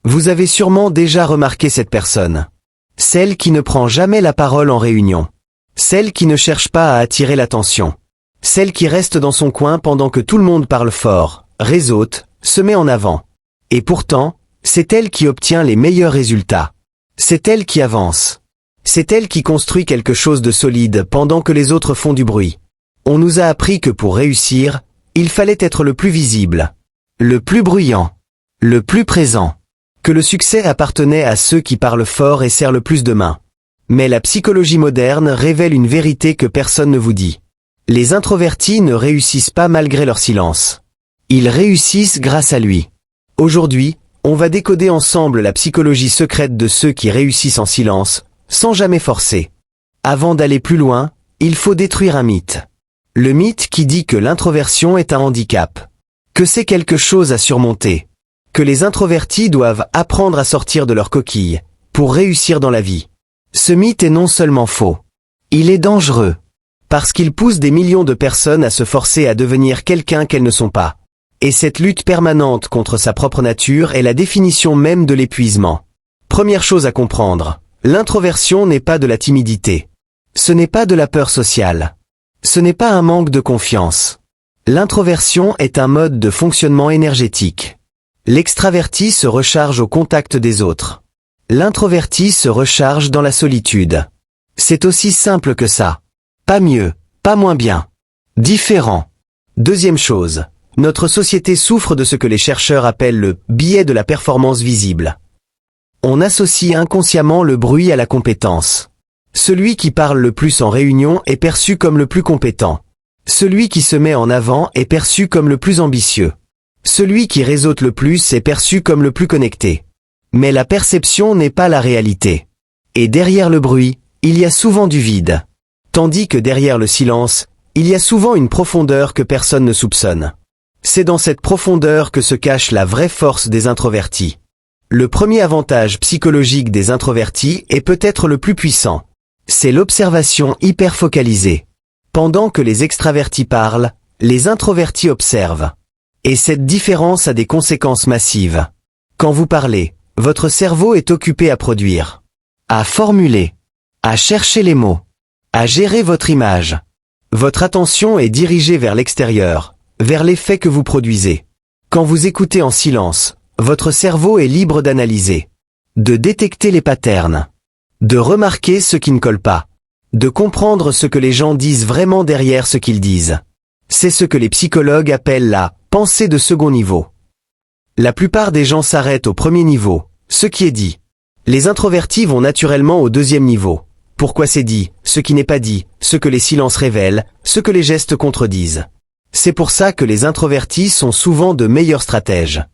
Vous avez sûrement déjà remarqué cette personne. Celle qui ne prend jamais la parole en réunion. Celle qui ne cherche pas à attirer l'attention. Celle qui reste dans son coin pendant que tout le monde parle fort, réseaute, se met en avant. Et pourtant, c'est elle qui obtient les meilleurs résultats. C'est elle qui avance. C'est elle qui construit quelque chose de solide pendant que les autres font du bruit. On nous a appris que pour réussir, il fallait être le plus visible, le plus bruyant, le plus présent, que le succès appartenait à ceux qui parlent fort et serrent le plus de mains. Mais la psychologie moderne révèle une vérité que personne ne vous dit. Les introvertis ne réussissent pas malgré leur silence. Ils réussissent grâce à lui. Aujourd'hui, on va décoder ensemble la psychologie secrète de ceux qui réussissent en silence, sans jamais forcer. Avant d'aller plus loin, il faut détruire un mythe. Le mythe qui dit que l'introversion est un handicap. Que c'est quelque chose à surmonter. Que les introvertis doivent apprendre à sortir de leur coquille, pour réussir dans la vie. Ce mythe est non seulement faux. Il est dangereux. Parce qu'il pousse des millions de personnes à se forcer à devenir quelqu'un qu'elles ne sont pas. Et cette lutte permanente contre sa propre nature est la définition même de l'épuisement. Première chose à comprendre, l'introversion n'est pas de la timidité. Ce n'est pas de la peur sociale. Ce n'est pas un manque de confiance. L'introversion est un mode de fonctionnement énergétique. L'extraverti se recharge au contact des autres. L'introverti se recharge dans la solitude. C'est aussi simple que ça. Pas mieux, pas moins bien. Différent. Deuxième chose, notre société souffre de ce que les chercheurs appellent le biais de la performance visible. On associe inconsciemment le bruit à la compétence. Celui qui parle le plus en réunion est perçu comme le plus compétent. Celui qui se met en avant est perçu comme le plus ambitieux. Celui qui réseaute le plus est perçu comme le plus connecté. Mais la perception n'est pas la réalité. Et derrière le bruit, il y a souvent du vide. Tandis que derrière le silence, il y a souvent une profondeur que personne ne soupçonne. C'est dans cette profondeur que se cache la vraie force des introvertis. Le premier avantage psychologique des introvertis est peut-être le plus puissant. C'est l'observation hyper focalisée. Pendant que les extravertis parlent, les introvertis observent. Et cette différence a des conséquences massives. Quand vous parlez, votre cerveau est occupé à produire, à formuler, à chercher les mots, à gérer votre image. Votre attention est dirigée vers l'extérieur, vers l'effet que vous produisez. Quand vous écoutez en silence, votre cerveau est libre d'analyser, de détecter les patterns, de remarquer ce qui ne colle pas, de comprendre ce que les gens disent vraiment derrière ce qu'ils disent. C'est ce que les psychologues appellent la pensée de second niveau. La plupart des gens s'arrêtent au premier niveau, ce qui est dit. Les introvertis vont naturellement au deuxième niveau. Pourquoi c'est dit, ce qui n'est pas dit, ce que les silences révèlent, ce que les gestes contredisent. C'est pour ça que les introvertis sont souvent de meilleurs stratèges,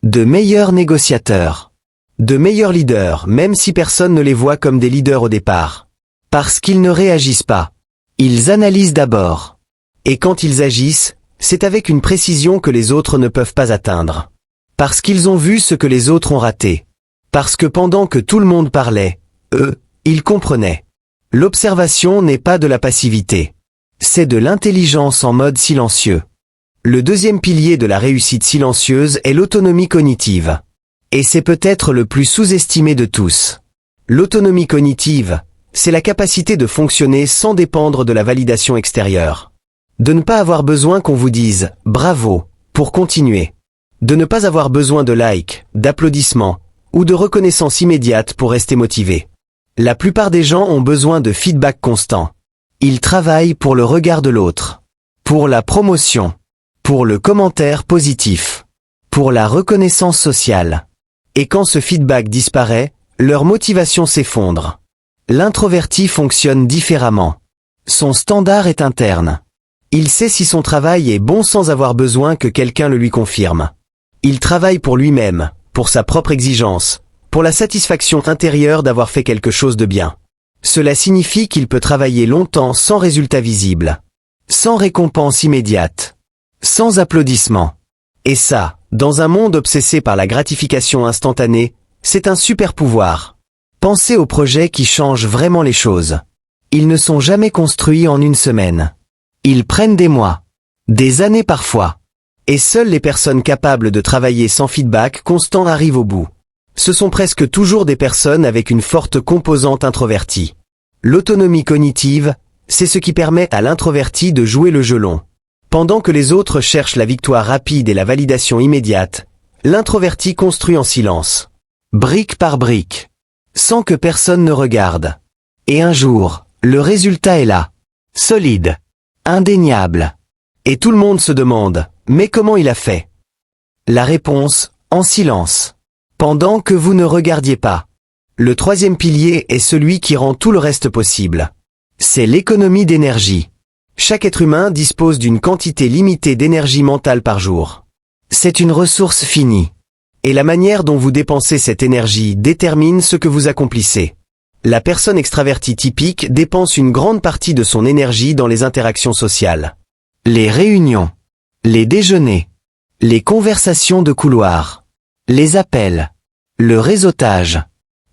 de meilleurs négociateurs, de meilleurs leaders, même si personne ne les voit comme des leaders au départ. Parce qu'ils ne réagissent pas. Ils analysent d'abord. Et quand ils agissent, c'est avec une précision que les autres ne peuvent pas atteindre. Parce qu'ils ont vu ce que les autres ont raté. Parce que pendant que tout le monde parlait, eux, ils comprenaient. L'observation n'est pas de la passivité. C'est de l'intelligence en mode silencieux. Le deuxième pilier de la réussite silencieuse est l'autonomie cognitive. Et c'est peut-être le plus sous-estimé de tous. L'autonomie cognitive, c'est la capacité de fonctionner sans dépendre de la validation extérieure. De ne pas avoir besoin qu'on vous dise « bravo » pour continuer. De ne pas avoir besoin de likes, d'applaudissements ou de reconnaissance immédiate pour rester motivé. La plupart des gens ont besoin de feedback constant. Ils travaillent pour le regard de l'autre, pour la promotion, pour le commentaire positif, pour la reconnaissance sociale. Et quand ce feedback disparaît, leur motivation s'effondre. L'introverti fonctionne différemment. Son standard est interne. Il sait si son travail est bon sans avoir besoin que quelqu'un le lui confirme. Il travaille pour lui-même, pour sa propre exigence, pour la satisfaction intérieure d'avoir fait quelque chose de bien. Cela signifie qu'il peut travailler longtemps sans résultat visible, sans récompense immédiate, sans applaudissements. Et ça, dans un monde obsédé par la gratification instantanée, c'est un super pouvoir. Pensez aux projets qui changent vraiment les choses. Ils ne sont jamais construits en une semaine. Ils prennent des mois, des années parfois. Et seules les personnes capables de travailler sans feedback constant arrivent au bout. Ce sont presque toujours des personnes avec une forte composante introvertie. L'autonomie cognitive, c'est ce qui permet à l'introverti de jouer le jeu long. Pendant que les autres cherchent la victoire rapide et la validation immédiate, l'introverti construit en silence, brique par brique, sans que personne ne regarde. Et un jour, le résultat est là, solide, indéniable. Et tout le monde se demande, mais comment il a fait? La réponse, en silence. Pendant que vous ne regardiez pas. Le troisième pilier est celui qui rend tout le reste possible. C'est l'économie d'énergie. Chaque être humain dispose d'une quantité limitée d'énergie mentale par jour. C'est une ressource finie. Et la manière dont vous dépensez cette énergie détermine ce que vous accomplissez. La personne extravertie typique dépense une grande partie de son énergie dans les interactions sociales. Les réunions, les déjeuners, les conversations de couloir, les appels, le réseautage.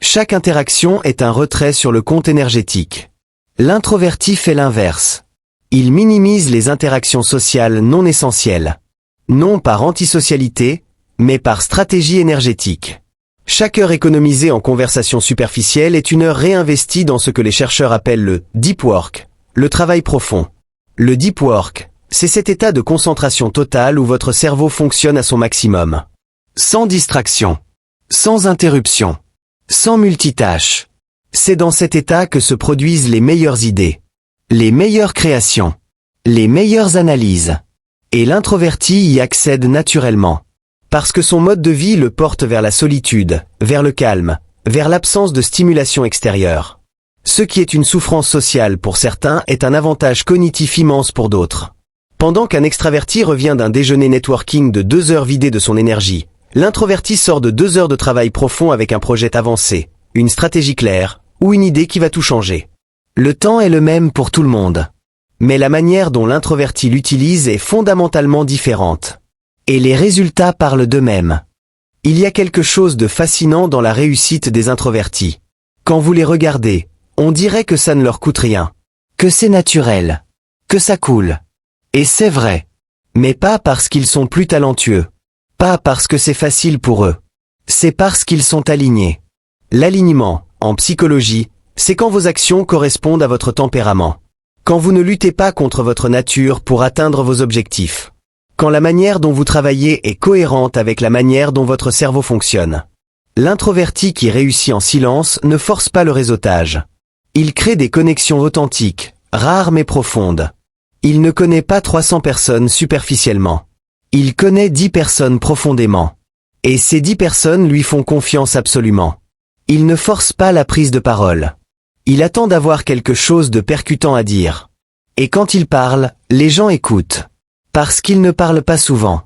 Chaque interaction est un retrait sur le compte énergétique. L'introverti fait l'inverse. Il minimise les interactions sociales non essentielles. Non par antisocialité, mais par stratégie énergétique. Chaque heure économisée en conversation superficielle est une heure réinvestie dans ce que les chercheurs appellent le deep work, le travail profond. Le deep work, c'est cet état de concentration totale où votre cerveau fonctionne à son maximum. Sans distraction, sans interruption, sans multitâche. C'est dans cet état que se produisent les meilleures idées, les meilleures créations, les meilleures analyses. Et l'introverti y accède naturellement. Parce que son mode de vie le porte vers la solitude, vers le calme, vers l'absence de stimulation extérieure. Ce qui est une souffrance sociale pour certains est un avantage cognitif immense pour d'autres. Pendant qu'un extraverti revient d'un déjeuner networking de 2 heures vidé de son énergie, l'introverti sort de 2 heures de travail profond avec un projet avancé, une stratégie claire, ou une idée qui va tout changer. Le temps est le même pour tout le monde. Mais la manière dont l'introverti l'utilise est fondamentalement différente. Et les résultats parlent d'eux-mêmes. Il y a quelque chose de fascinant dans la réussite des introvertis. Quand vous les regardez, on dirait que ça ne leur coûte rien. Que c'est naturel. Que ça coule. Et c'est vrai. Mais pas parce qu'ils sont plus talentueux. Pas parce que c'est facile pour eux. C'est parce qu'ils sont alignés. L'alignement, en psychologie, c'est quand vos actions correspondent à votre tempérament. Quand vous ne luttez pas contre votre nature pour atteindre vos objectifs. Quand la manière dont vous travaillez est cohérente avec la manière dont votre cerveau fonctionne. L'introverti qui réussit en silence ne force pas le réseautage. Il crée des connexions authentiques, rares mais profondes. Il ne connaît pas 300 personnes superficiellement. Il connaît 10 personnes profondément. Et ces 10 personnes lui font confiance absolument. Il ne force pas la prise de parole. Il attend d'avoir quelque chose de percutant à dire. Et quand il parle, les gens écoutent. Parce qu'il ne parle pas souvent.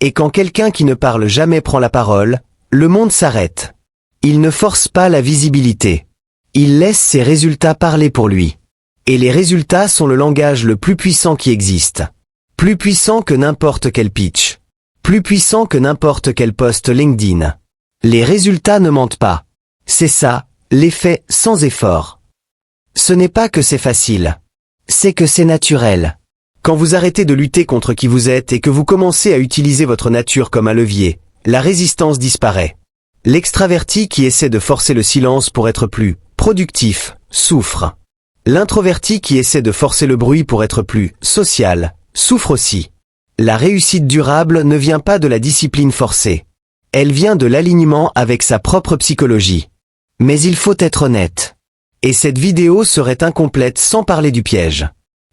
Et quand quelqu'un qui ne parle jamais prend la parole, le monde s'arrête. Il ne force pas la visibilité. Il laisse ses résultats parler pour lui. Et les résultats sont le langage le plus puissant qui existe. Plus puissant que n'importe quel pitch. Plus puissant que n'importe quel post LinkedIn. Les résultats ne mentent pas. C'est ça, l'effet sans effort. Ce n'est pas que c'est facile. C'est que c'est naturel. Quand vous arrêtez de lutter contre qui vous êtes et que vous commencez à utiliser votre nature comme un levier, la résistance disparaît. L'extraverti qui essaie de forcer le silence pour être plus productif, souffre. L'introverti qui essaie de forcer le bruit pour être plus social, souffre aussi. La réussite durable ne vient pas de la discipline forcée. Elle vient de l'alignement avec sa propre psychologie. Mais il faut être honnête. Et cette vidéo serait incomplète sans parler du piège.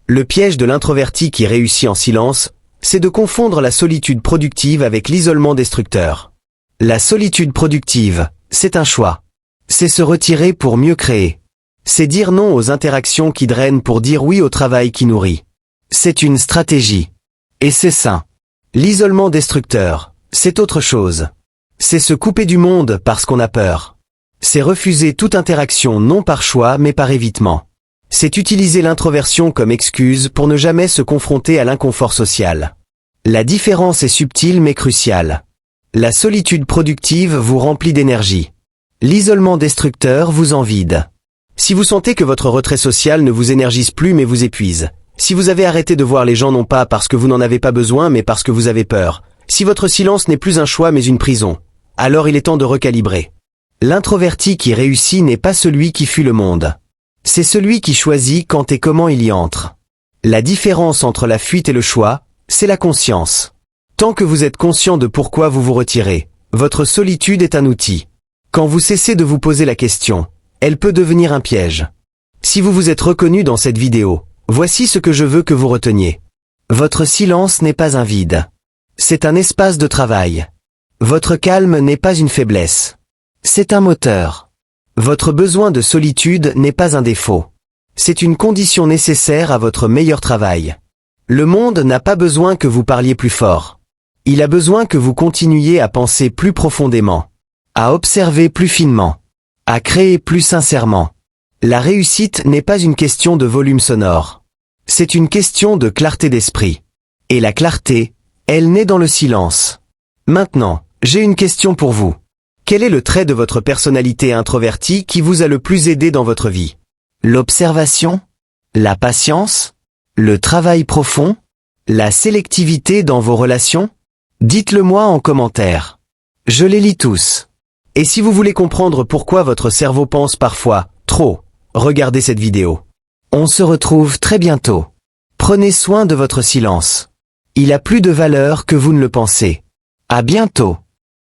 Le piège de l'introverti qui réussit en silence, c'est de confondre la solitude productive avec l'isolement destructeur. La solitude productive, c'est un choix. C'est se retirer pour mieux créer. C'est dire non aux interactions qui drainent pour dire oui au travail qui nourrit. C'est une stratégie. Et c'est sain. L'isolement destructeur, c'est autre chose. C'est se couper du monde parce qu'on a peur. C'est refuser toute interaction non par choix mais par évitement. C'est utiliser l'introversion comme excuse pour ne jamais se confronter à l'inconfort social. La différence est subtile mais cruciale. La solitude productive vous remplit d'énergie. L'isolement destructeur vous en vide. Si vous sentez que votre retrait social ne vous énergise plus mais vous épuise, si vous avez arrêté de voir les gens non pas parce que vous n'en avez pas besoin mais parce que vous avez peur, si votre silence n'est plus un choix mais une prison, alors il est temps de recalibrer. L'introverti qui réussit n'est pas celui qui fuit le monde. C'est celui qui choisit quand et comment il y entre. La différence entre la fuite et le choix, c'est la conscience. Tant que vous êtes conscient de pourquoi vous vous retirez, votre solitude est un outil. Quand vous cessez de vous poser la question, elle peut devenir un piège. Si vous vous êtes reconnu dans cette vidéo, voici ce que je veux que vous reteniez. Votre silence n'est pas un vide. C'est un espace de travail. Votre calme n'est pas une faiblesse. C'est un moteur. Votre besoin de solitude n'est pas un défaut. C'est une condition nécessaire à votre meilleur travail. Le monde n'a pas besoin que vous parliez plus fort. Il a besoin que vous continuiez à penser plus profondément, à observer plus finement, à créer plus sincèrement. La réussite n'est pas une question de volume sonore. C'est une question de clarté d'esprit. Et la clarté, elle naît dans le silence. Maintenant, j'ai une question pour vous. Quel est le trait de votre personnalité introvertie qui vous a le plus aidé dans votre vie? L'observation? La patience? Le travail profond? La sélectivité dans vos relations? Dites-le moi en commentaire. Je les lis tous. Et si vous voulez comprendre pourquoi votre cerveau pense parfois trop, regardez cette vidéo. On se retrouve très bientôt. Prenez soin de votre silence. Il a plus de valeur que vous ne le pensez. À bientôt.